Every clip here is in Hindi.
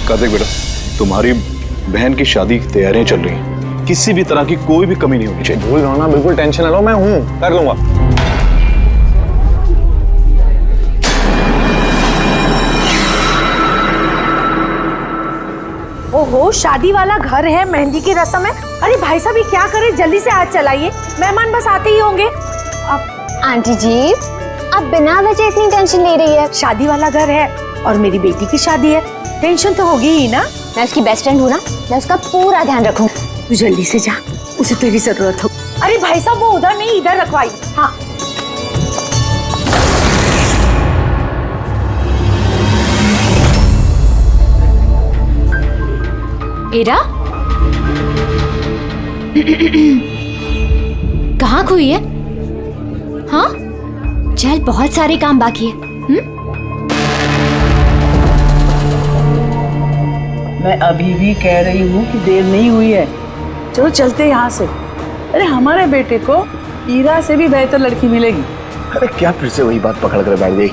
कार्तिक बेटा, तुम्हारी बहन की शादी की तैयारियां चल रही हैं, किसी भी तरह की कोई भी कमी नहीं होनी चाहिए। भूल रहा हूं ना, बिल्कुल टेंशन ना लो, मैं हूं, कर लूंगा। ओहो, शादी वाला घर है, मेहंदी की रस्म है। अरे भाई साहब, ये क्या करे, जल्दी से हाथ चलाइए, मेहमान बस आते ही होंगे। अब आंटी जी, आप बिना वजह इतनी टेंशन ले रही है? शादी वाला घर है और मेरी बेटी की शादी है, टेंशन तो होगी ही ना। मैं उसकी बेस्ट फ्रेंड हूँ ना, मैं उसका पूरा ध्यान रखूँ। तू जल्दी से जा, उसे तेरी जरूरत हो। अरे भाई साहब, वो उधर नहीं, इधर रखवाई। हाँ, एरा कहाँ खोई है? हाँ चल, बहुत सारे काम बाकी है। मैं अभी भी कह रही हूँ कि देर नहीं हुई है, चलो चलते यहाँ से। अरे हमारे बेटे को ईरा से भी बेहतर लड़की मिलेगी। अरे क्या फिर से वही बात पकड़ कर बैठ गई?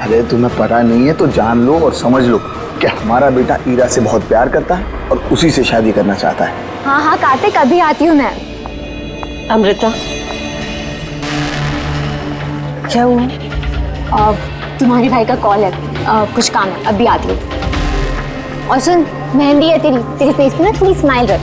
अरे तुम्हें पता नहीं है तो जान लो और समझ लो कि हमारा बेटा ईरा से बहुत प्यार करता है और उसी से शादी करना चाहता है। हाँ हाँ कार्तिक, अभी आती हूँ मैं। अमृता, क्या हुआ? तुम्हारे भाई का कॉल है, कुछ काम है, अभी आती हूँ। और सुन, मेहंदी है तेरे फेस पे ना, थोड़ी स्माइल रख।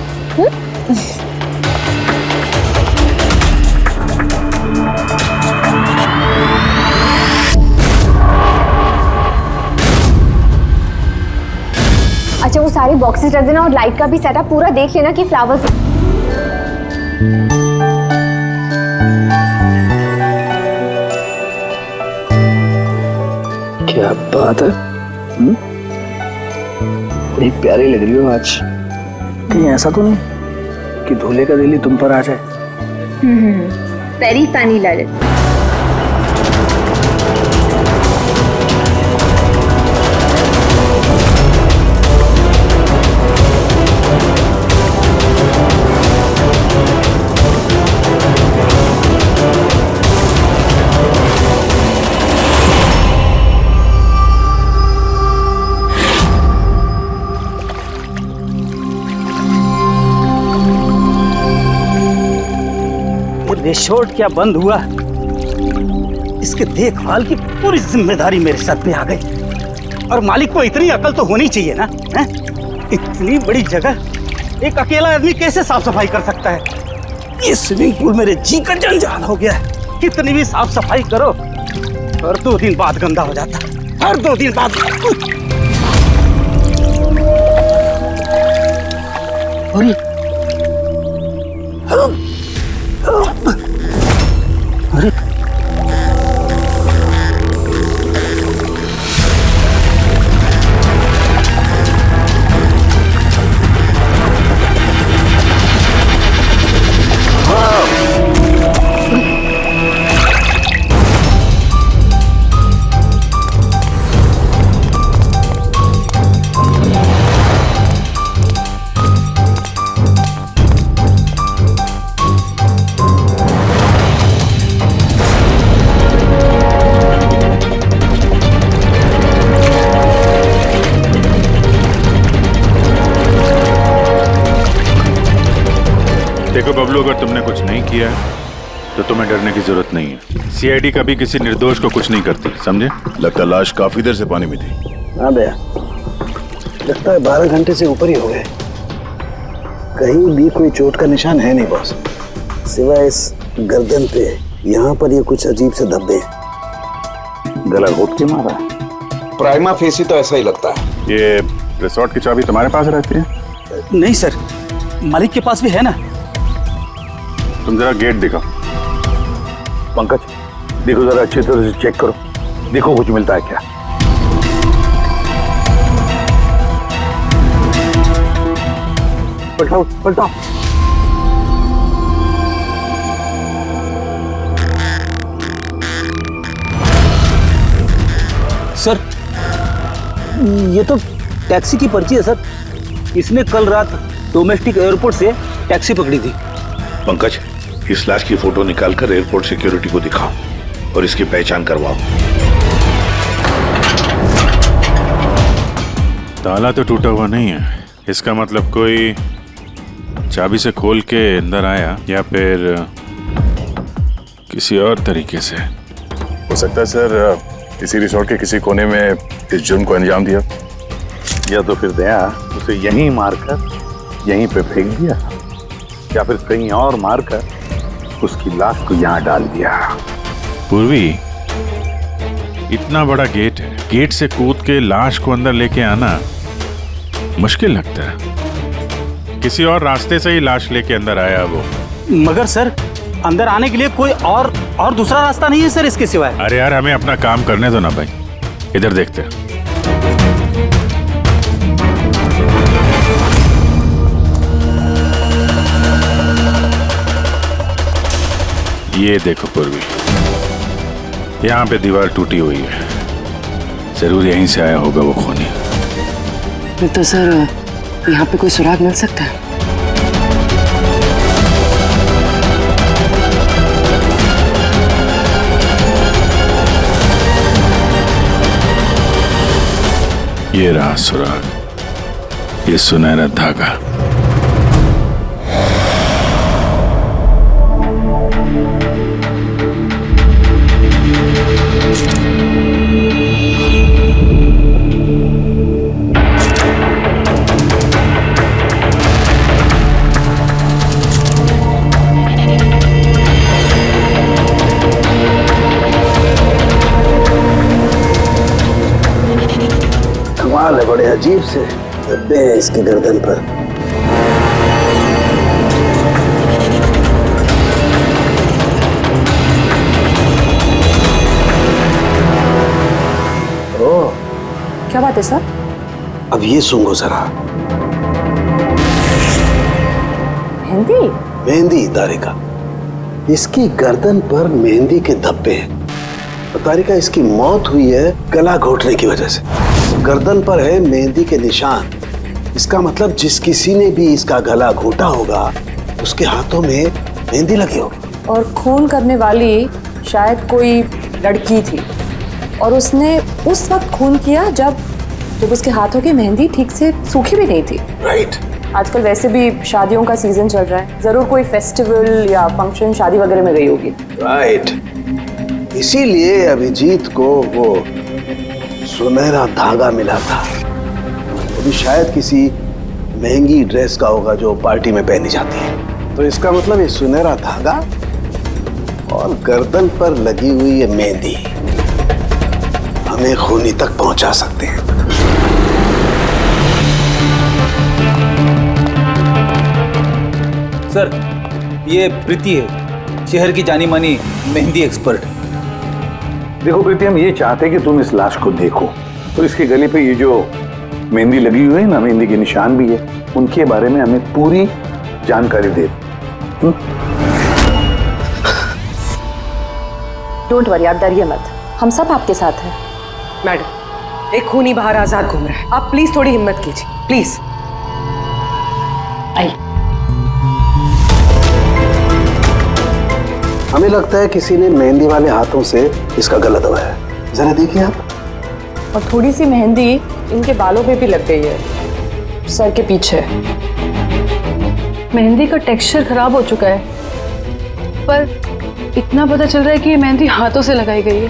अच्छा, वो सारे बॉक्सेस रख देना और लाइट का भी सेटअप पूरा देख लेना कि फ्लावर्स। क्या बात है, बड़ी प्यारी लग रही हो आज। कहीं ऐसा तो नहीं कि दूल्हे का दिल ही तुम पर आ जाए? Very funny Lalit. रिसोर्ट क्या बंद हुआ? इसके देखभाल की पूरी जिम्मेदारी मेरे सर पे आ गई। और मालिक को इतनी अकल तो होनी चाहिए ना, है? इतनी बड़ी जगह एक अकेला आदमी कैसे साफ सफाई कर सकता है? ये स्विमिंग पूल मेरे जी का जंजाल हो गया है। कितनी भी साफ सफाई करो, हर 2 दिन बाद गंदा हो जाता है, हर 2 दिन बाद। अरे देखो बबलू, अगर तुमने कुछ नहीं किया है तो तुम्हें डरने की जरूरत नहीं है। सीआईडी कभी किसी निर्दोष को कुछ नहीं करती, समझे? लगता लाश काफी देर से पानी में थी। हाँ भैया, लगता है 12 घंटे से ऊपर ही हो गए। कहीं भी कोई चोट का निशान है नहीं बॉस, सिवाय इस गर्दन पे। यहाँ पर ये कुछ अजीब से धब्बे हैं। गला घोट के मारा है? प्राइमा फेसी तो ऐसा ही लगता है। ये रिसोर्ट की चाबी तुम्हारे पास रहती है? नहीं सर, मालिक के पास भी है ना। तुम जरा गेट दिखाओ। पंकज, देखो जरा अच्छी तरह से चेक करो, देखो कुछ मिलता है क्या। पलटाओ पलटाओ। सर, ये तो टैक्सी की पर्ची है सर। इसने कल रात डोमेस्टिक एयरपोर्ट से टैक्सी पकड़ी थी। पंकज, इस लाश की फोटो निकालकर एयरपोर्ट सिक्योरिटी को दिखाओ और इसकी पहचान करवाओ। ताला तो टूटा हुआ नहीं है, इसका मतलब कोई चाबी से खोल के अंदर आया या फिर किसी और तरीके से। हो सकता है सर किसी रिसोर्ट के किसी कोने में इस जुर्म को अंजाम दिया, या तो फिर दया उसे यहीं मारकर यहीं पे फेंक दिया, या फिर कहीं और मारकर उसकी लाश को यहाँ डाल दिया। पूर्वी, इतना बड़ा गेट है, गेट से कूद के लाश को अंदर लेके आना मुश्किल लगता है। किसी और रास्ते से ही लाश लेके अंदर आया वो। मगर सर, अंदर आने के लिए कोई और दूसरा रास्ता नहीं है सर इसके सिवाय। अरे यार, हमें अपना काम करने दो ना भाई, इधर देखते हैं। ये देखो पूर्वी, यहाँ पे दीवार टूटी हुई है, जरूर यहीं से आया होगा वो खूनी। फिर तो सर यहाँ पे कोई सुराग मिल सकता है। ये रहा सुराग, ये सुनहरा धागा। कमाल है, बड़े अजीब से धब्बे हैं इसके गर्दन पर। ओह, क्या बात है सर? अब ये सूंघो जरा। मेहंदी? मेहंदी तारिका, इसकी गर्दन पर मेहंदी के धब्बे हैं। तारिका, इसकी मौत हुई है गला घोटने की वजह से। गर्दन पर है मेहंदी के निशान, इसका मतलब जिस किसी ने भी इसका गला घोटा होगा उसके हाथों में मेहंदी लगी होगी। और खून करने वाली शायद कोई लड़की थी और उसने उस वक्त खून किया जब उसके हाथों की मेहंदी ठीक से सूखी भी नहीं थी। राइट। आजकल वैसे भी शादियों का सीजन चल रहा है, जरूर कोई फेस्टिवल या फंक्शन शादी वगैरह में गई होगी। राइट, इसीलिए अभिजीत को वो सुनहरा धागा मिला था। वो भी शायद किसी महंगी ड्रेस का होगा जो पार्टी में पहनी जाती है। तो इसका मतलब ये सुनहरा धागा और गर्दन पर लगी हुई ये मेहंदी हमें खूनी तक पहुंचा सकते हैं। सर, ये प्रीति है, शहर की जानी मानी मेहंदी एक्सपर्ट। देखो प्रीति, हम ये चाहते हैं कि तुम इस लाश को देखो, तो इसके गले पे ये जो मेहंदी लगी हुई है ना, मेहंदी के निशान भी है, उनके बारे में हमें पूरी जानकारी दे। डोंट वरी, आप डरिए मत, हम सब आपके साथ हैं। मैडम, एक खूनी बाहर आजाद घूम रहा है, आप प्लीज थोड़ी हिम्मत कीजिए, प्लीज। आई। हमें लगता है किसी ने मेहंदी वाले हाथों से इसका गला दबाया है। जरा देखिए आप। और थोड़ी सी मेहंदी इनके बालों पे भी लग गई है, सर के पीछे। मेहंदी का टेक्सचर खराब हो चुका है, पर इतना पता चल रहा है कि ये मेहंदी हाथों से लगाई गई है।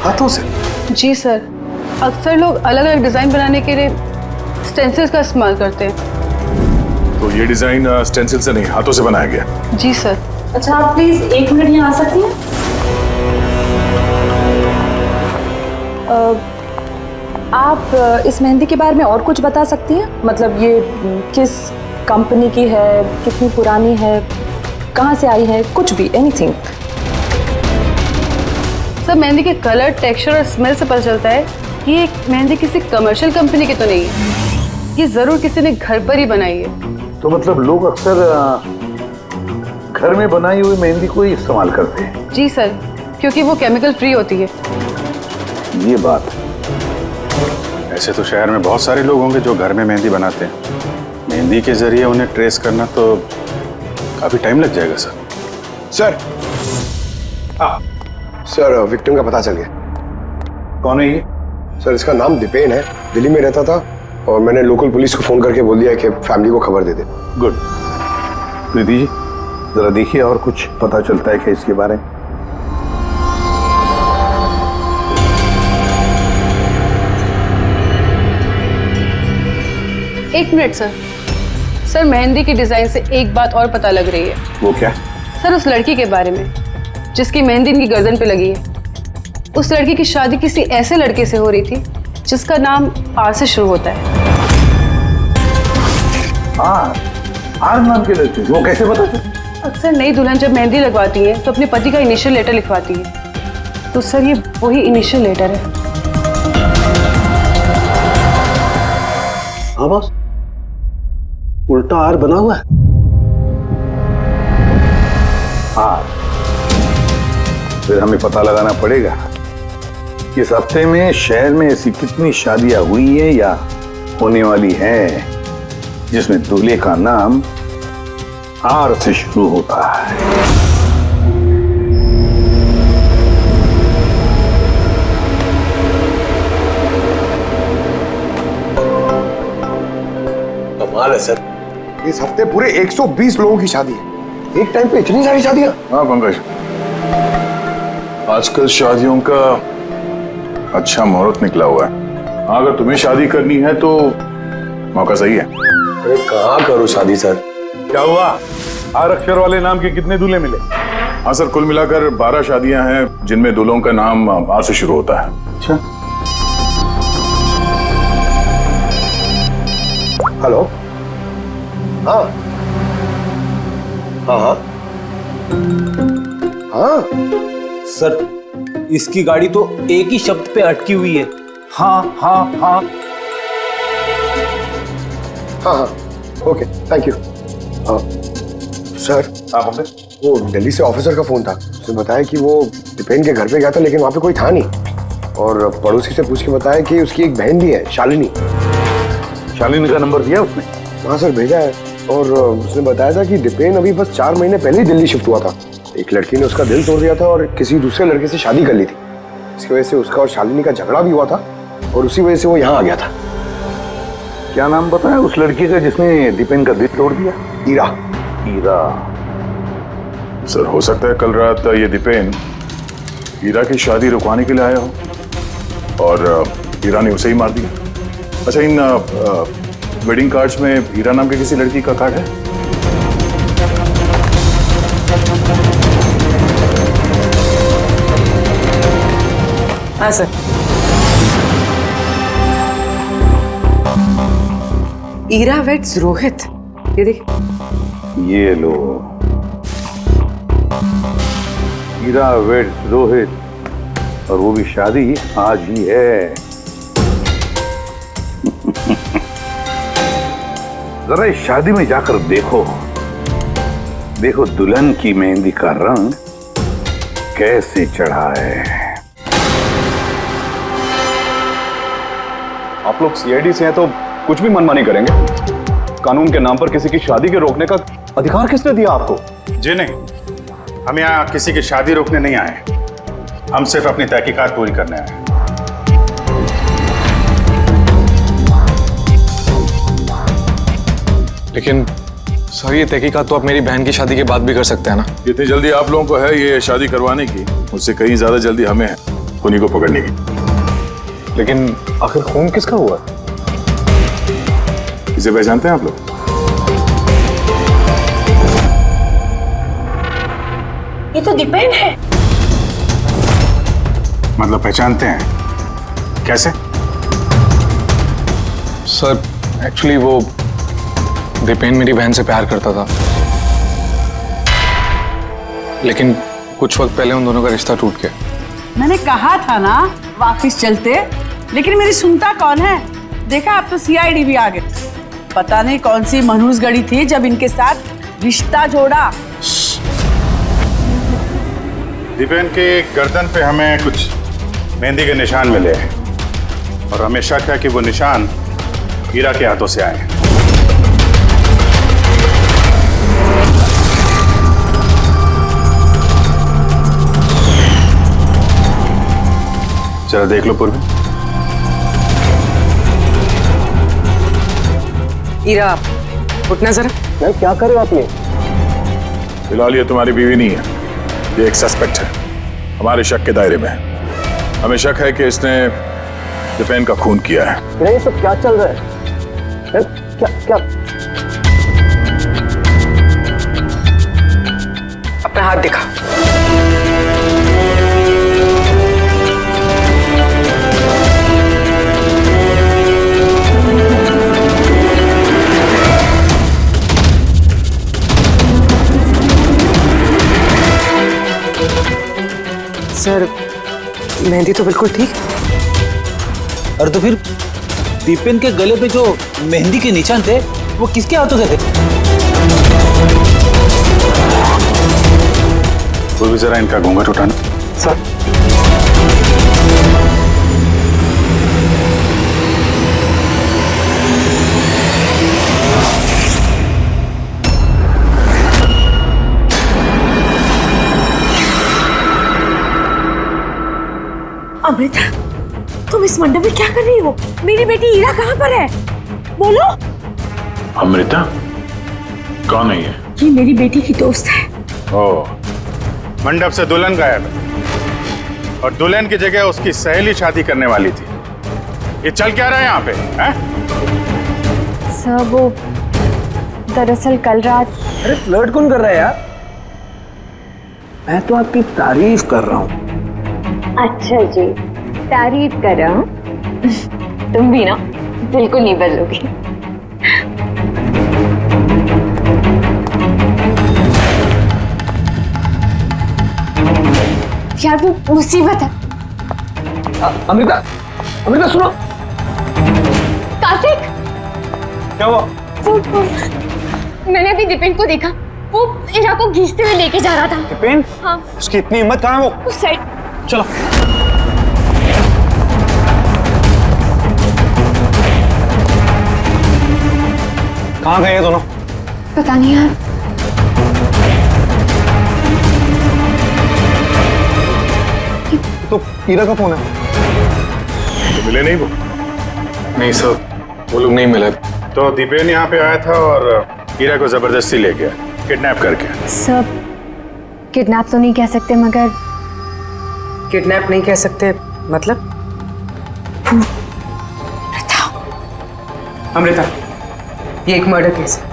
हाथों से? जी सर, अक्सर लोग अलग अलग डिजाइन बनाने के लिए स्टेंसिल्स का इस्तेमाल करते हैं। तो ये डिजाइन स्टेंसिल से नहीं, हाथों से बनाया गया। जी सर। अच्छा, आप प्लीज 1 मिनट यहाँ आ सकती हैं? आप इस मेहंदी के बारे में और कुछ बता सकती हैं? मतलब ये किस कंपनी की है, कितनी पुरानी है, कहाँ से आई है, कुछ भी, एनीथिंग। सर, मेहंदी के कलर, टेक्सचर और स्मेल से पता चलता है कि ये मेहंदी किसी कमर्शियल कंपनी की तो नहीं है, ये जरूर किसी ने घर पर ही बनाई है। तो मतलब लोग अक्सर घर में बनाई हुई मेहंदी को ही इस्तेमाल करते हैं? जी सर, क्योंकि वो केमिकल फ्री होती है। ये बात है। ऐसे तो शहर में बहुत सारे लोग होंगे जो घर में मेहंदी बनाते हैं, मेहंदी के जरिए उन्हें ट्रेस करना तो काफी टाइम लग जाएगा सर। सर, सर विक्टिम का पता चल गया। कौन है ये? सर, इसका नाम दीपेन है, दिल्ली में रहता था, और मैंने लोकल पुलिस को फोन करके बोल दिया कि फैमिली को खबर दे दे। गुड। प्रीति जी जरा देखिए और कुछ पता चलता है क्या इसके बारे में? एक मिनट सर। सर मेहंदी की डिजाइन से एक बात और पता लग रही है। वो क्या? सर उस लड़की के बारे में जिसकी मेहंदी इनकी गर्दन पे लगी है, उस लड़की की शादी किसी ऐसे लड़के से हो रही थी जिसका नाम आर से शुरू होता है। आर नाम के लड़के? वो कैसे पता चला? अक्सर नई दुल्हन जब मेहंदी लगवाती है तो अपने पति का इनिशियल लेटर लिखवाती है, तो सर ये वही इनिशियल लेटर है। हाँ बॉस, उल्टा आर बना हुआ है। आर? फिर हमें पता लगाना पड़ेगा इस हफ्ते में शहर में ऐसी कितनी शादियां हुई है या होने वाली है जिसमें दूल्हे का नाम आर से शुरू होता है। कमाल है सर, इस हफ्ते पूरे 120 लोगों की शादी है। एक टाइम पे इतनी सारी शादियां? हाँ पंकज, आजकल शादियों का अच्छा मुहूर्त निकला हुआ है। हाँ, अगर तुम्हें शादी करनी है तो मौका सही है। अरे कहाँ करूँ शादी सर? क्या हुआ? आर अक्षर वाले नाम के कितने दूल्हे मिले? हाँ सर, कुल मिलाकर 12 शादियां हैं जिनमें दूल्हों का नाम आर से शुरू होता है। अच्छा। हेलो। हाँ हाँ हाँ हाँ सर इसकी गाड़ी तो एक ही शब्द पे अटकी हुई है। हाँ हाँ हाँ हाँ हाँ ओके थैंक यू। सर वो दिल्ली से ऑफिसर का फोन था, उसने बताया कि वो दीपेन के घर पे गया था लेकिन वहाँ पे कोई था नहीं, और पड़ोसी से पूछ के बताया कि उसकी एक बहन भी है शालिनी। शालिनी का नंबर दिया उसने? हाँ सर भेजा है, और उसने बताया था कि दीपेन अभी बस 4 महीने पहले ही दिल्ली शिफ्ट हुआ था। एक लड़की ने उसका दिल तोड़ दिया था और किसी दूसरे लड़के से शादी कर ली थी। इसकी वजह से उसका और शालिनी का झगड़ा भी हुआ था और उसी वजह से वो यहाँ आ गया था। क्या नाम बताया उस लड़की का जिसने दीपेन का दिल तोड़ दिया? ईरा। ईरा? सर हो सकता है कल रात ये दीपेन हीरा की शादी रुकवाने के लिए आया हो और हीरा ने उसे ही मार दिया। अच्छा, इन वेडिंग कार्ड्स में हीरा नाम के किसी लड़की का कार्ड है? हाँ सर। ईरा वेड्स रोहित, ये देख। ये लो, हीरा वेड्स रोहित, और वो भी शादी आज ही है। जरा इस शादी में जाकर देखो, देखो दुल्हन की मेहंदी का रंग कैसे चढ़ा है। आप लोग सीआईडी से हैं तो कुछ भी मनमानी करेंगे? कानून के नाम पर किसी की शादी के रोकने का अधिकार किसने दिया आपको? जी नहीं, हम यहाँ किसी की शादी रोकने नहीं आए, हम सिर्फ अपनी तहकीकात पूरी करने आए हैं। लेकिन सर ये तहकीकात तो आप मेरी बहन की शादी के बाद भी कर सकते हैं ना? जितनी जल्दी आप लोगों को है ये शादी करवाने की, उससे कहीं ज्यादा जल्दी हमें है खूनी को पकड़ने की। लेकिन आखिर खून किसका हुआ? इसे पहचानते हैं आप लोग? ये तो दीपेन है। मतलब पहचानते हैं? कैसे? सर एक्चुअली वो दीपेन मेरी बहन से प्यार करता था, लेकिन कुछ वक्त पहले उन दोनों का रिश्ता टूट गया। मैंने कहा था ना वापस चलते, लेकिन मेरी सुनता कौन है? देखा अब तो सीआईडी भी आ गए। पता नहीं कौन सी मनहूस गड़ी थी जब इनके साथ रिश्ता जोड़ा। दीपेन के गर्दन पे हमें कुछ मेहंदी के निशान मिले हैं और हमें शक है कि वो निशान हीरा के हाथों से आए हैं। जरा देख लो पूर्वी। ईरा, उठना जरा। मैम क्या कर रहे हो आप ये? फिलहाल ये तुम्हारी बीवी नहीं है, ये एक सस्पेक्ट है, हमारे शक के दायरे में है। हमें शक है कि इसने दीपेन का खून किया है। ये सब क्या चल रहा है? क्या क्या? अपना हाथ दिखा। सर, मेहंदी तो बिल्कुल ठीक है। और तो फिर दीपेन के गले पे जो मेहंदी के निशान थे वो किसके हाथों से थे? वो भी जरा इनका घूंघट उठाना। सर अमृता, तुम इस मंडप में क्या कर रही हो? मेरी बेटी ईरा कहाँ पर है? बोलो। अमृता कौन है ये? ये मेरी बेटी की दोस्त है। ओह, मंडप से दुल्हन गायब है और दुल्हन की जगह उसकी सहेली शादी करने वाली थी। ये चल क्या रहा है यहाँ पे? हैं? सर वो दरअसल कल रात। अरे फ्लर्ट कौन कर रहा है यार? मैं तो आपकी तारीफ कर रहा हूँ। अच्छा जी, तारीफ कर रहा हूँ। तुम भी ना बिल्कुल नहीं बदलोगी। यार वो मुसीबत है। अमृता, अमृता सुनो। कार्तिक, क्या हुआ? वो मैंने अभी दीपेन को देखा, वो ईरा को घींचते हुए लेके जा रहा था। दीपेन? हाँ। उसकी इतनी हिम्मत कहाँ है वो? उस साइड। चलो। कहाँ गए ये दोनों? पता नहीं यार। तो ईरा का फोन है। तो मिले नहीं वो? नहीं सर, वो लोग नहीं मिले। तो दीपेन यहाँ पे आया था और हीरा को जबरदस्ती ले गया, किडनैप करके। सब किडनैप तो नहीं कह सकते, मगर किडनैप नहीं कह सकते मतलब? अमृता, ये एक मर्डर केस है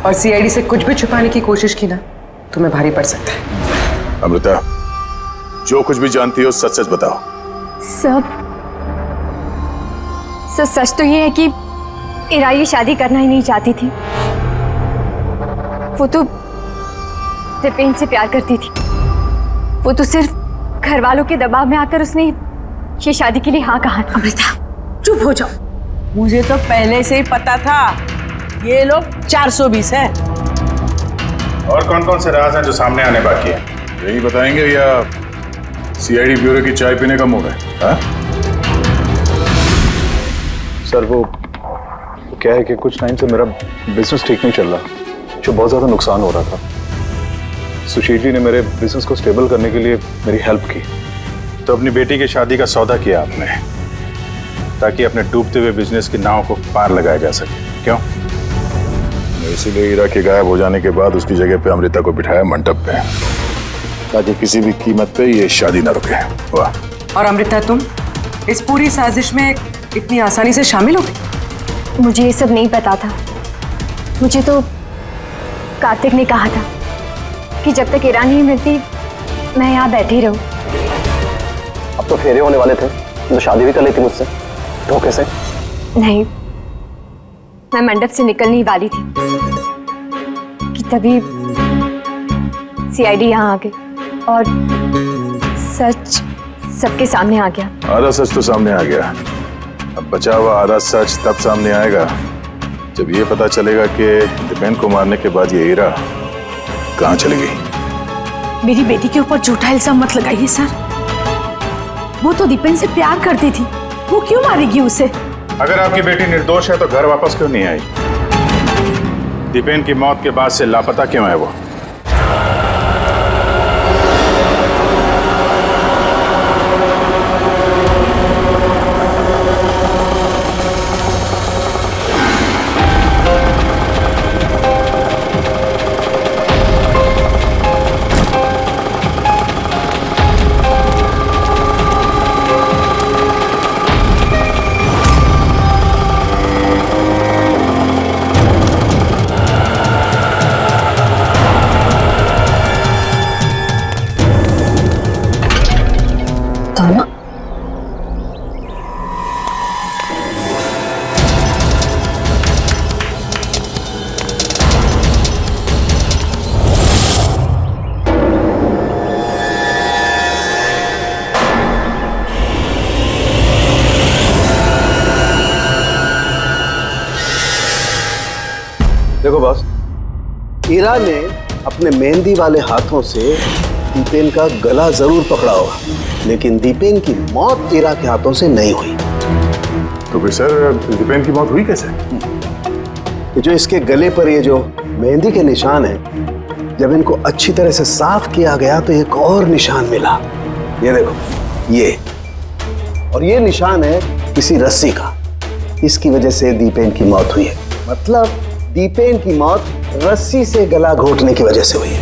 और सीआईडी से कुछ भी छुपाने की कोशिश की ना, तुम्हें भारी पड़ सकता है। अमृता, जो कुछ भी जानती हो सच सच बताओ। सब सच तो ये है कि ईरा ये शादी करना ही नहीं चाहती थी। वो तो दीपेन से प्यार करती थी। वो तो सिर्फ घर वालों के दबाव में आकर उसने ये शादी के लिए हाँ कहा। अमृता चुप हो जाओ। मुझे तो पहले से ही पता था ये लोग 420 है। और कौन कौन से राज हैं जो सामने आने बाकी हैं? यही बताएंगे या सीआईडी ब्यूरो की चाय पीने का मूड है? हाँ? सर वो क्या है कि कुछ टाइम से मेरा बिजनेस ठीक नहीं चल रहा, जो बहुत ज़्यादा नुकसान हो रहा था। सुशील जी ने मेरे बिजनेस को स्टेबल करने के लिए मेरी हेल्प की। तो अपनी बेटी की शादी का सौदा किया आपने, ताकि अपने डूबते हुए बिजनेस की नाव को पार लगाया जा सके, क्यों? इसीलिए हीरा के गायब हो जाने के बाद उसकी जगह पे अमृता को बिठाया मंडप पे, ताकि किसी भी कीमत पे ये शादी ना रुके। वाह। और अमृता, तुम इस पूरी साजिश में इतनी आसानी से शामिल हो गई? मुझे ये सब नहीं पता था। मुझे तो कार्तिक ने कहा था कि जब तक ईरा नहीं मिलती मैं यहाँ बैठी रहूं। अब तो फेरे होने वाले थे, तो शादी भी कर लेती मुझसे धोखे से। नहीं, मैं मंडप से निकलने ही वाली थी कि तभी सीआईडी यहाँ आ गई और सच सबके सामने आ गया। आधा सच तो सामने आ गया, अब बचा हुआ आधा सच तब सामने आएगा जब ये पता चलेगा कि दीपेन को मारने के बाद ये हीरा कहाँ चली गई। मेरी बेटी के ऊपर झूठा इल्जाम मत लगाइए सर। वो तो दीपेन से प्यार करती थी, वो क्यों मारेगी उसे? अगर आपकी बेटी निर्दोष है तो घर वापस क्यों नहीं आई? दीपेन की मौत के बाद से लापता क्यों है वो? देखो बॉस, ईरा ने अपने मेहंदी वाले हाथों से दीपेन का गला जरूर पकड़ा होगा, लेकिन दीपेन की मौत ईरा के हाथों से नहीं हुई। तो फिर सर दीपेन की मौत हुई कैसे? ये जो इसके गले पर ये जो मेहंदी के निशान हैं, जब इनको अच्छी तरह से साफ किया गया तो एक और निशान मिला। ये देखो, ये और ये निशान है किसी रस्सी का। इसकी वजह से दीपेन की मौत हुई है। मतलब दीपेन की मौत रस्सी से गला घोटने की वजह से हुई है।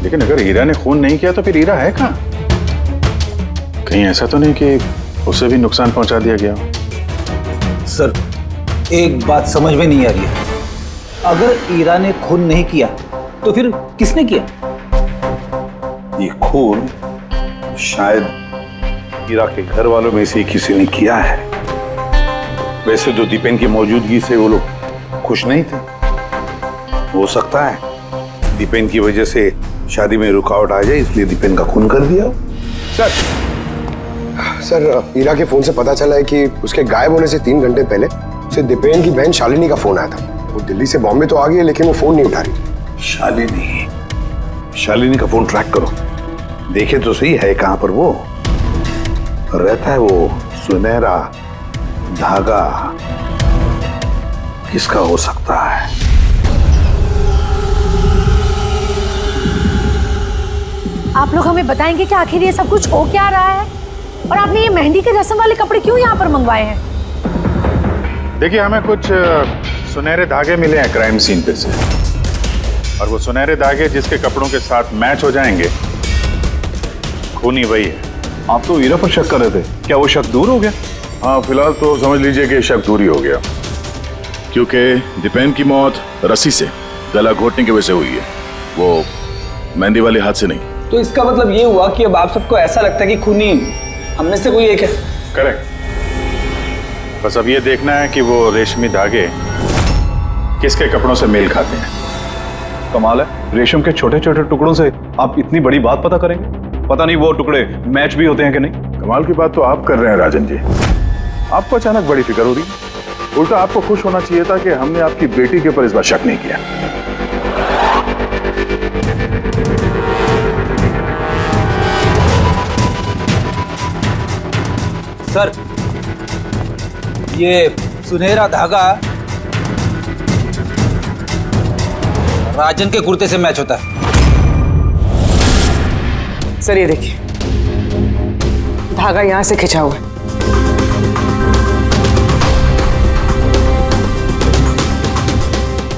लेकिन अगर हीरा ने खून नहीं किया तो फिर हीरा है कहाँ? कहीं ऐसा तो नहीं कि उसे भी नुकसान पहुंचा दिया गया हो? सर, एक बात समझ में नहीं आ रही है। अगर ईरा ने खून नहीं किया तो फिर किसने किया? ये खून शायद हीरा के घर वालों में से किसी ने किया है। वैसे तो दीपेन की मौजूदगी से वो लोग खुश नहीं थे। हो सकता है दीपेन की वजह से शादी में रुकावट आ जाए, इसलिए दीपेन का खून कर दिया। सर हीरा के फोन से पता चला है कि उसके गायब होने से 3 घंटे पहले उसे दीपेन की बहन शालिनी का फोन आया था। वो दिल्ली से बॉम्बे तो आ गई है, लेकिन वो फोन नहीं उठा रही। शालिनी का फोन ट्रैक करो, देखे तो सही है कहां पर वो रहता है। वो सुनहरा धागा किसका हो सकता है? आप लोग हमें बताएंगे कि आखिर ये सब कुछ हो क्या रहा है, और आपने ये मेहंदी के रस्म वाले कपड़े क्यों यहाँ पर मंगवाए हैं? देखिए, हमें कुछ सुनहरे धागे मिले हैं क्राइम सीन पे से, और वो सुनहरे धागे जिसके कपड़ों के साथ मैच हो जाएंगे, खूनी वही है। आप तो हीरा पर शक कर रहे थे, क्या वो शक दूर हो गया? हाँ, फिलहाल तो समझ लीजिए कि शक दूर ही हो गया, क्योंकि दीपेन की मौत रस्सी से गला घोटने की वजह से हुई है, वो मेहंदी वाले हाथ से नहीं। तो इसका मतलब ये हुआ कि अब आप सबको ऐसा लगता है कि खूनी हम में से कोई एक है? करेक्ट। बस अब ये देखना है कि वो रेशमी धागे किसके कपड़ों से मेल खाते हैं। कमाल है, रेशम के छोटे छोटे टुकड़ों से आप इतनी बड़ी बात पता करेंगे? पता नहीं वो टुकड़े मैच भी होते हैं कि नहीं। कमाल की बात तो आप कर रहे हैं राजन जी। आपको अचानक बड़ी फिक्र हो रही है। उल्टा आपको खुश होना चाहिए था कि हमने आपकी बेटी के ऊपर इस बार शक नहीं किया। सर, ये सुनहरा धागा राजन के कुर्ते से मैच होता है। सर ये देखिए, धागा यहां से खिंचा हुआ है।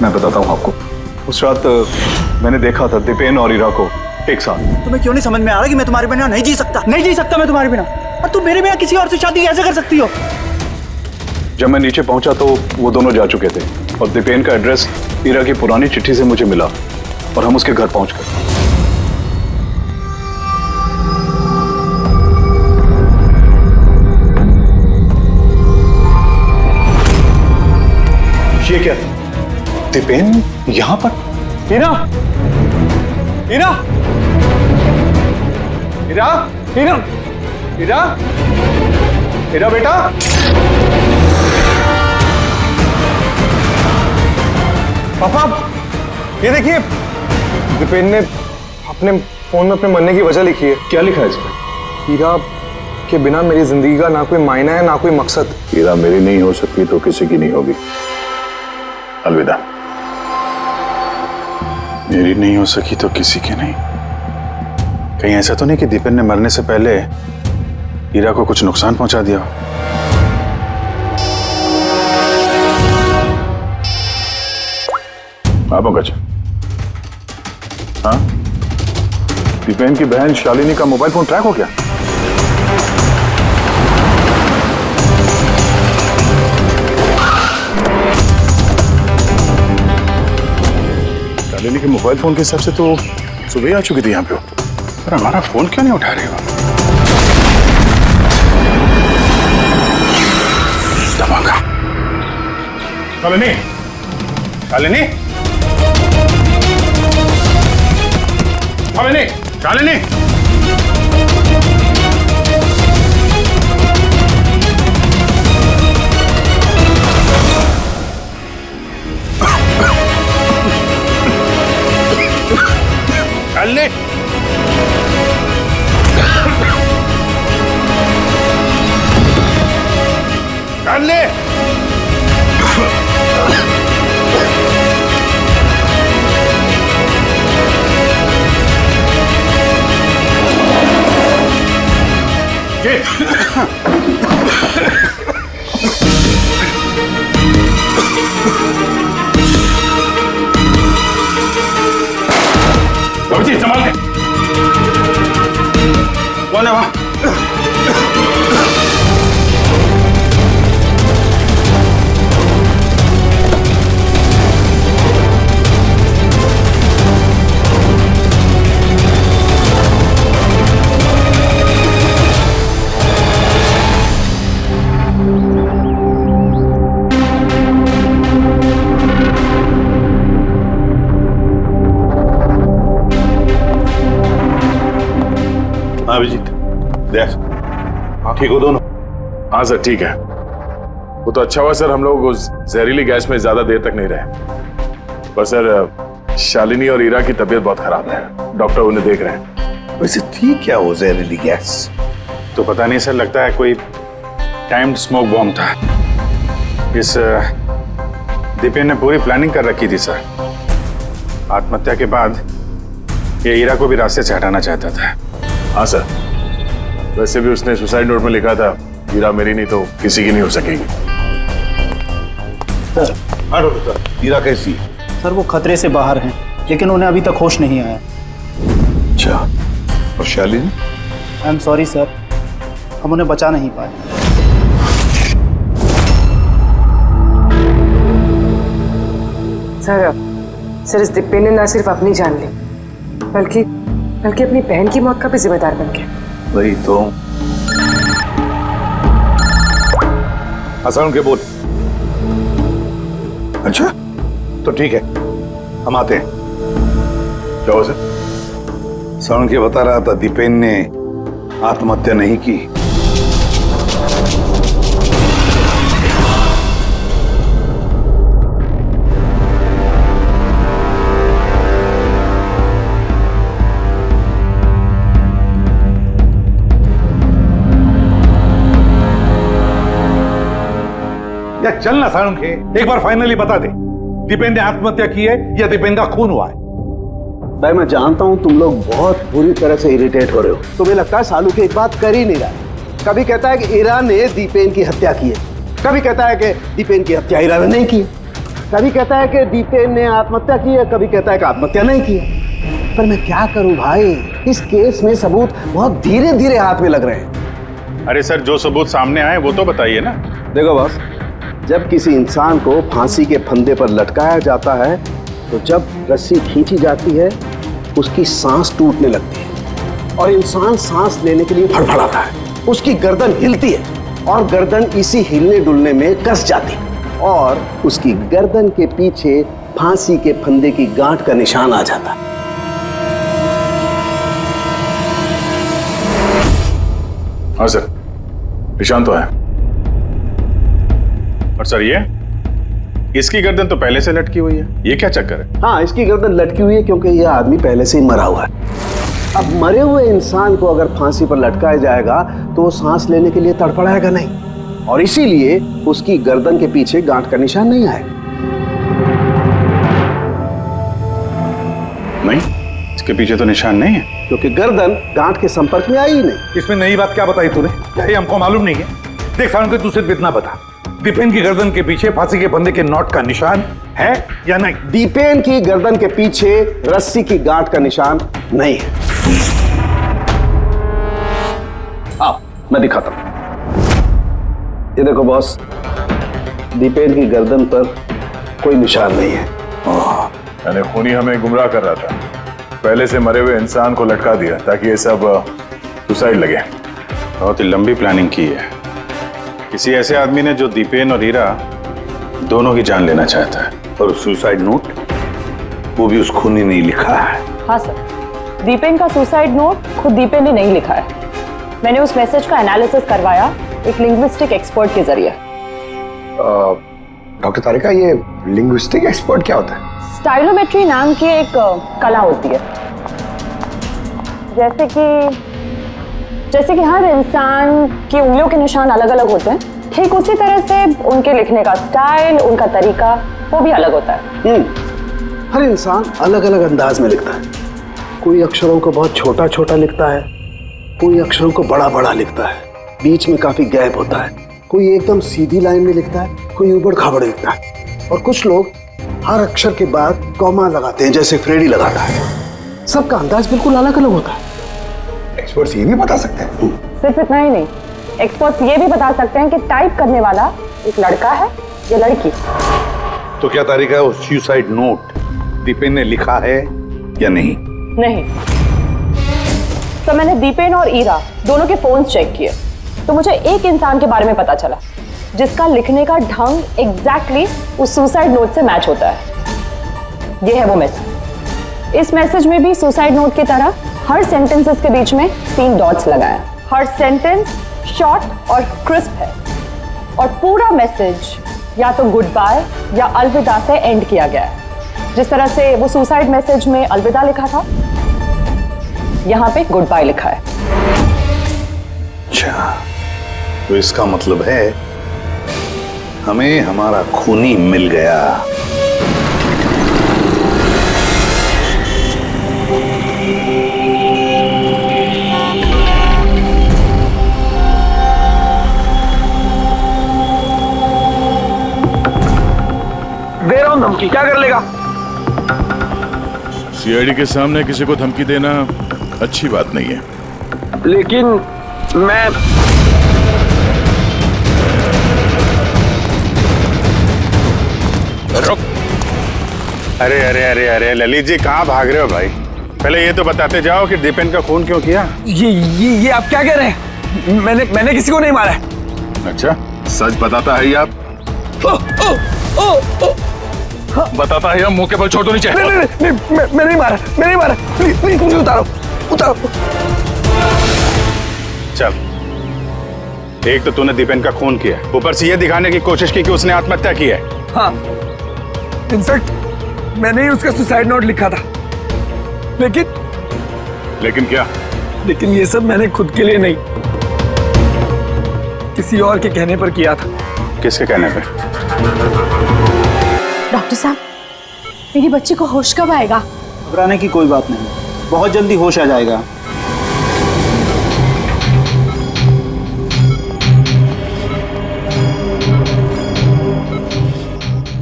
मैं बताता हूँ आपको, उस रात मैंने देखा था दीपेन और हीरा को एक साथ। तुम्हें क्यों नहीं समझ में आ रहा कि मैं तुम्हारे बिना नहीं जी सकता? नहीं जी सकता मैं तुम्हारे बिना, और तुम मेरे बिना किसी और से शादी कैसे कर सकती हो? जब मैं नीचे पहुंचा तो वो दोनों जा चुके थे, और दीपेन का एड्रेस हीरा की पुरानी चिट्ठी से मुझे मिला, और हम उसके घर पहुंच गए। ये क्या? दीपेन यहां पर? हीरा! हीरा! हीरा! हीरा! हीरा! हीरा बेटा! पापा, ये देखिए, दीपेन ने अपने फोन में अपने मरने की वजह लिखी है। क्या लिखा है इसमें? हीरा के बिना मेरी जिंदगी का ना कोई मायना है, ना कोई मकसद। हीरा मेरी नहीं हो सकती तो किसी की नहीं होगी। अलविदा। मेरी नहीं हो सकी तो किसी की नहीं। कहीं ऐसा तो नहीं कि दीपेन ने मरने से पहले हीरा को कुछ नुकसान पहुंचा दिया? हाँ पंकज। हाँ, दीपेन की बहन शालिनी का मोबाइल फोन ट्रैक हो गया? शालिनी के मोबाइल फोन के हिसाब से तो सुबह ही आ चुकी थी यहाँ पे, पर हमारा फोन क्यों नहीं उठा रहे हो? धमाका। शालिनी, शालिनी, शालिनी, शालिनी। चल ले। चल ले। बाबूजी संभाल के। कौन है वहां? अभिजीत, देख, ठीक हो दोनों? हाँ सर ठीक है। वो तो अच्छा हुआ सर हम लोग उस जहरीली गैस में ज्यादा देर तक नहीं रहे। पर सर शालिनी और ईरा की तबीयत बहुत खराब है, डॉक्टर उन्हें देख रहे हैं। वैसे थी क्या वो जहरीली गैस? तो पता नहीं सर, लगता है कोई टाइम्ड स्मोक बॉम्ब था। इस दीपेन ने पूरी प्लानिंग कर रखी थी सर। आत्महत्या के बाद ये ईरा को भी रास्ते से हटाना चाहता था। हाँ सर, वैसे भी उसने सुसाइड नोट में लिखा था हीरा मेरी नहीं तो किसी की नहीं हो सकेगी। सर, हीरा कैसी? सर वो खतरे से बाहर हैं, लेकिन उन्हें अभी तक होश नहीं आया। अच्छा, और Shalini? I am sorry sir, हम उन्हें बचा नहीं पाए। सर इस दीपेन ने न सिर्फ अपनी जान ली बल्कि अपनी बहन की मौत का भी जिम्मेदार बन गया। वही तो। हसन के बोल। अच्छा तो ठीक है, हम आते हैं। क्या हुआ सर? सरण के बता रहा था दीपेन ने आत्महत्या नहीं की। या चल ना सारुण के, एक बार फाइनली बता दे, दीपेन ने आत्महत्या की है या दीपेन का खून हुआ है? भाई मैं जानता हूं तुम लोग बहुत बुरी तरह से इरिटेट हो रहे हो। तुम्हें लगता है सालू की एक बात कर ही नहीं रहा है। कभी कहता है कि ईरा ने दीपेन की हत्या की है, कभी कहता है कि दीपेन की हत्या ईरा ने नहीं की, कभी कहता है कि दीपेन ने आत्महत्या की है, कभी कहता है कि आत्महत्या नहीं की है। पर मैं क्या करूं भाई, इस केस में सबूत बहुत धीरे धीरे हाथ में लग रहे हैं। अरे सर, जो सबूत सामने आए वो तो बताइए ना। देखो बॉस, जब किसी इंसान को फांसी के फंदे पर लटकाया जाता है तो जब रस्सी खींची जाती है उसकी सांस टूटने लगती है और इंसान सांस लेने के लिए फड़फड़ाता है। उसकी गर्दन हिलती है और गर्दन इसी हिलने डुलने में कस जाती है और उसकी गर्दन के पीछे फांसी के फंदे की गांठ का निशान आ जाता है। हाँ सर, निशान तो है। और सर ये इसकी गर्दन तो पहले से लटकी हुई है, ये क्या चक्कर है? हाँ, इसकी गर्दन लटकी हुई है क्योंकि यह आदमी पहले से ही मरा हुआ है। अब मरे हुए इंसान को अगर फांसी पर लटकाया जाएगा तो वो सांस लेने के लिए तड़फड़ाएगा नहीं और इसीलिए उसकी गर्दन के पीछे गांठ का निशान नहीं आएगा। नहीं, इसके पीछे तो निशान नहीं है क्योंकि गर्दन गांठ के संपर्क में आई ही नहीं। इसमें नई बात क्या बताई तूने? क्या ये हमको मालूम नहीं है? देख सारुण के, तू सिर्फ इतना बता, दीपेन की गर्दन के पीछे फांसी के फंदे के नॉट का निशान है या नहीं? दीपेन की गर्दन के पीछे रस्सी की गांठ का निशान नहीं है। आओ मैं दिखाता हूं। ये देखो बॉस, दीपेन की गर्दन पर कोई निशान नहीं है। यानी खूनी हमें गुमराह कर रहा था, पहले से मरे हुए इंसान को लटका दिया ताकि ये सब सुसाइड लगे। बहुत ही लंबी प्लानिंग की है किसी ऐसे आदमी ने जो दीपेन और हीरा दोनों की जान लेना चाहता है। और सुसाइड नोट वो भी उस खूनी ने लिखा है। हाँ सर, दीपेन का सुसाइड नोट खुद दीपेन ने नहीं लिखा है। मैंने उस मैसेज का एनालिसिस करवाया एक लिंग्विस्टिक एक्सपर्ट के जरिए। डॉक्टर तारिका, ये लिंग्विस्टिक एक्सपर्ट क्या होता है? स्टाइलोमेट्री नाम की एक कला होती है जैसे कि हर इंसान की उंगलियों के निशान अलग अलग होते हैं, ठीक उसी तरह से उनके लिखने का स्टाइल, उनका तरीका वो भी अलग होता है। हर इंसान अलग अलग अंदाज में लिखता है। कोई अक्षरों को बहुत छोटा छोटा लिखता है, कोई अक्षरों को बड़ा बड़ा लिखता है, बीच में काफी गैप होता है। कोई एकदम सीधी लाइन में लिखता है, कोई ऊबड़ खाबड़ लिखता है, और कुछ लोग हर अक्षर के बाद कॉमा लगाते हैं, जैसे फ्रेडी लगाता है। सबका अंदाज बिल्कुल अलग अलग होता है। एक्सपर्ट्स ये भी बता सकते हैं? सिर्फ इतना ही नहीं, एक्सपर्ट्स ये भी बता सकते हैं कि टाइप करने वाला एक लड़का है या लड़की। तो क्या तारीख है उस सुसाइड नोट दीपेन ने लिखा है या नहीं? नहीं। तो मैंने दीपेन और ईरा दोनों के फोन चेक किए, तो मुझे एक इंसान के बारे में पता चला जिसका लिखने का ढंग एग्जैक्टली उस सुसाइड नोट से मैच होता है। ये है वो मैसेज। इस मैसेज में भी सुसाइड नोट की तरह हर सेंटेंसेस के बीच में 3 डॉट्स लगाया। हर सेंटेंस शॉर्ट और क्रिस्प है, और पूरा मैसेज या तो गुड बाय या अलविदा से एंड किया गया है। जिस तरह से वो सुसाइड मैसेज में अलविदा लिखा था, यहाँ पे गुड बाय लिखा है। अच्छा, तो इसका मतलब है हमें हमारा खूनी मिल गया। दे रहा हूं धमकी, क्या कर लेगा? सीआईडी के सामने किसी को धमकी देना अच्छी बात नहीं है। लेकिन मैं रुक। अरे अरे अरे अरे ललित जी, कहाँ भाग रहे हो भाई? पहले ये तो बताते जाओ कि दीपेन का खून क्यों किया? ये आप क्या कह रहे हैं? मैंने किसी को नहीं मारा है। अच्छा, सच बताता है ये आप? बताता है, मुंह के बल छोड़ दो नीचे। नहीं, मैं नहीं मारा। प्लीज मुझे उतारो। चल, एक तो तूने दीपेन का खून किया, ऊपर से ये दिखाने की कोशिश की कि उसने आत्महत्या की है। हाँ, इनफैक्ट मैंने ही उसका सुसाइड नोट लिखा था। लेकिन क्या? लेकिन ये सब मैंने खुद के लिए नहीं, किसी और के कहने पर किया था। किसके कहने पे? डॉक्टर साहब, मेरी बच्ची को होश कब आएगा? घबराने की कोई बात नहीं, बहुत जल्दी होश आ जाएगा।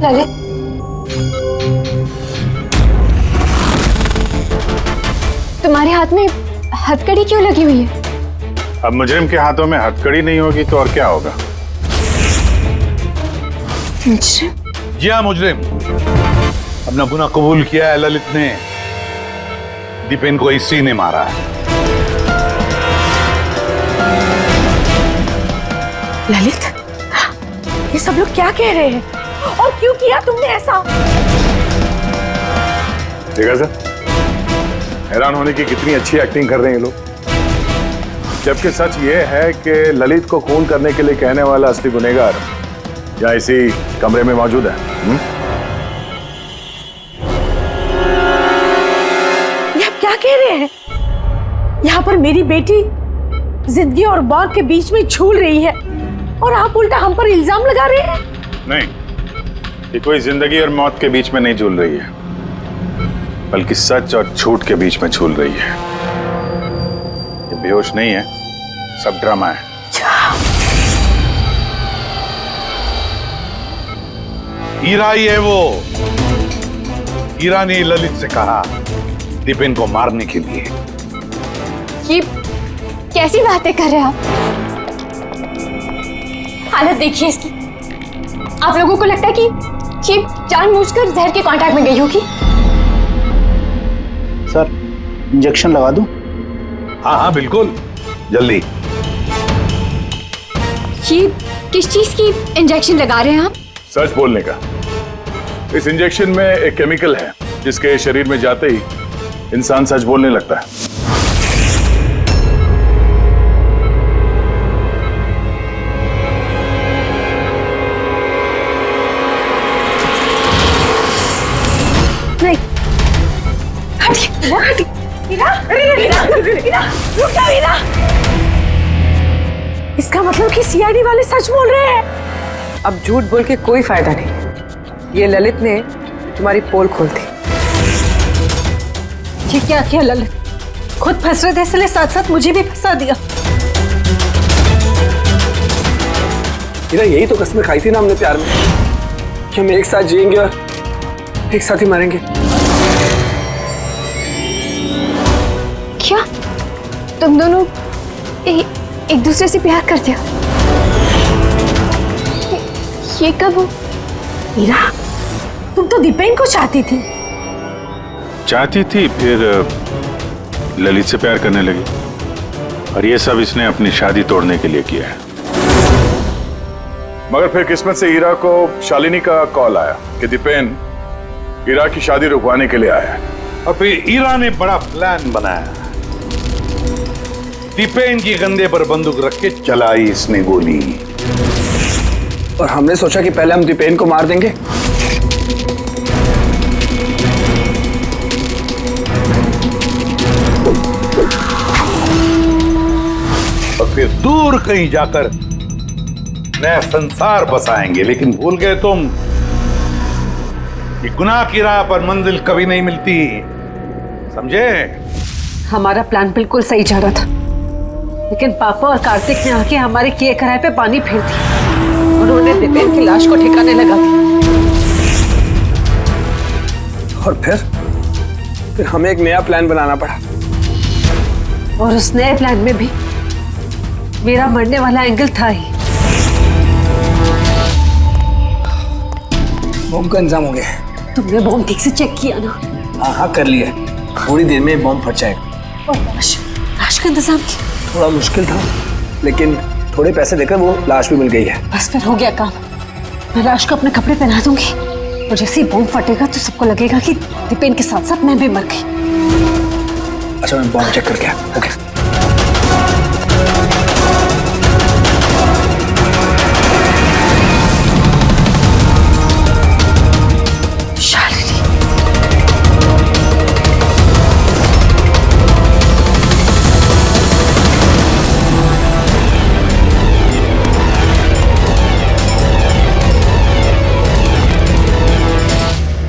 ललित, तुम्हारे हाथ में हथकड़ी क्यों लगी हुई है? अब मुजरिम के हाथों में हथकड़ी नहीं होगी तो और क्या होगा? मुजरिम? जी हाँ, मुजरिम। अपना गुनाह कबूल किया है ललित ने। दीपेन को इसी ने मारा है। ललित, ये सब लोग क्या कह रहे हैं और क्यों किया तुमने ऐसा? देखा सर, हैरान होने की कितनी अच्छी एक्टिंग कर रहे हैं ये लोग। जबकि सच ये है कि ललित को खून करने के लिए कहने वाला असली गुनहगार या इसी कमरे में मौजूद है। ये आप क्या कह रहे हैं? यहाँ पर मेरी बेटी जिंदगी और मौत के बीच में झूल रही है और आप उल्टा हम पर इल्जाम लगा रहे हैं। नहीं, ये कोई जिंदगी और मौत के बीच में नहीं झूल रही है, बल्कि सच और झूठ के बीच में झूल रही है। ये बेहोश नहीं है, सब ड्रामा है। हीरा ही है वो। हीरा ने ललित से कहा दीपेन को मारने के लिए। ये कैसी बातें कर रहे हैं आप? हालत देखिए इसकी। आप लोगों को लगता है कि ये जानबूझकर जहर के कांटेक्ट में गई होगी? सर, इंजेक्शन लगा दूं? हाँ बिल्कुल, जल्दी। ये किस चीज की इंजेक्शन लगा रहे हैं आप? सच बोलने का। इस इंजेक्शन में एक केमिकल है जिसके शरीर में जाते ही इंसान सच बोलने लगता है। नहीं, हटिए, हटिए। हीरा, हीरा, हीरा, रुक जाओ हीरा। इसका मतलब कि सीआईडी वाले सच बोल रहे हैं। अब झूठ बोल के कोई फायदा नहीं। ये ललित ने तुम्हारी पोल खोल दी। ये क्या किया ललित? खुद फंस रहे थे इसलिए साथ साथ मुझे भी फंसा दिया। हीरा, यही तो कसमें खाई थी ना हमने प्यार में कि हम एक साथ जिएंगे और एक साथ ही मरेंगे। क्या तुम दोनों एक दूसरे से प्यार करते हो? ये कब हो? हीरा, तुम तो दीपेन को चाहती थी। चाहती थी, फिर ललित से प्यार करने लगी। और ये सब इसने अपनी शादी तोड़ने के लिए किया है। मगर फिर किस्मत से हीरा को शालिनी का कॉल आया कि दीपेन हीरा की शादी रुकवाने के लिए आया है। और फिर हीरा ने बड़ा प्लान बनाया। दीपेन के कंधे पर बंदूक रख के चलाई इसने गोली। और हमने सोचा कि पहले हम दीपेन को मार देंगे। और फिर दूर कहीं जाकर नया संसार बसाएंगे। लेकिन भूल गए तुम कि गुनाह की राह पर मंजिल कभी नहीं मिलती, समझे? हमारा प्लान बिल्कुल सही जा रहा था, लेकिन पापा और कार्तिक ने आके हमारे किए कराए पे पानी फेर दिया। उन्होंने दीपेन की लाश को ठिकाने लगा दिया। और फिर हमें एक नया प्लान बनाना पड़ा। और उस नए प्लान में भी मेरा मरने वाला एंगल था ही। बॉम्ब का इंतजाम हो गया। तुमने बॉम्ब ठीक से चेक किया ना? हाँ हाँ, कर लिया। थोड़ी देर में बॉम्ब फट जाएगा। और लाश का इंतजाम किया? थोड़ा मुश्किल था, लेकिन थोड़े पैसे देकर वो लाश भी मिल गई है। बस फिर हो गया काम। मैं लाश को अपने कपड़े पहना दूंगी और जैसे ही बॉम्ब फटेगा तो सबको लगेगा कि दीपेन के साथ साथ मैं भी मर गई। अच्छा, मैं बॉम्ब चेक करके आया। ओके।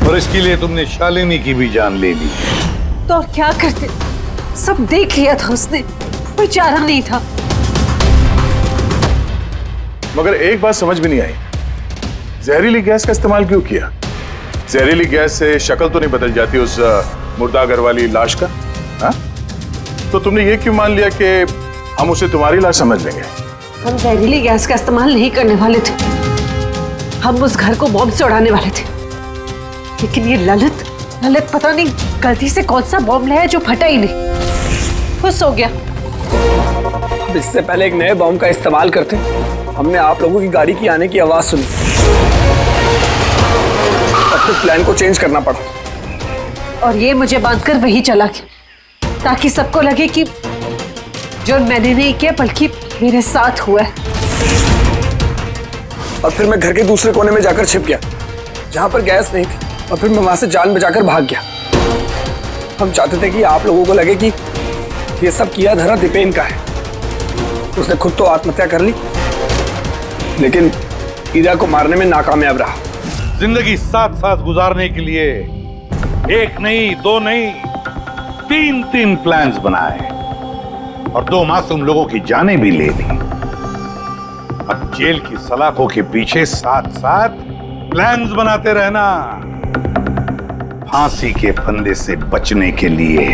और इसके लिए तुमने शालिनी की भी जान ले ली। तो और क्या करते? सब देख लिया था उसने, कोई चारा नहीं था। मगर एक बात समझ में नहीं आई, जहरीली गैस का इस्तेमाल क्यों किया? जहरीली गैस से शक्ल तो नहीं बदल जाती उस मुर्दागर वाली लाश का? हाँ? तो तुमने ये क्यों मान लिया कि हम उसे तुम्हारी लाश समझ लेंगे? हम जहरीली गैस का इस्तेमाल नहीं करने वाले थे। हम उस घर को बॉम्ब से उड़ाने वाले थे। लेकिन ये ललित पता नहीं गलती से कौन सा बॉम्ब लाया जो फटा ही नहीं। खुश हो गया। अब इससे पहले एक नए बॉम्ब का इस्तेमाल करते, हमने आप लोगों की गाड़ी की आने की आवाज सुनी। अब तो प्लान को चेंज करना पड़ा। और ये मुझे बांधकर वही चला गया ताकि सबको लगे कि जो मैंने नहीं किया बल्कि मेरे साथ हुआ है। और फिर मैं घर के दूसरे कोने में जाकर छिप गया जहां पर गैस नहीं थी, और फिर मैं वहां से जान बचाकर भाग गया। हम चाहते थे कि आप लोगों को लगे कि ये सब किया धरा दीपेन का है। उसने खुद तो आत्महत्या कर ली, लेकिन हीरा को मारने में नाकामयाब रहा। जिंदगी साथ साथ गुजारने के लिए एक नहीं, दो नहीं, तीन प्लान्स बनाए और 2 मासूम लोगों की जानें भी ले ली। अब जेल की सलाखों के पीछे साथ साथ प्लान्स बनाते रहना, फांसी के फंदे से बचने के लिए।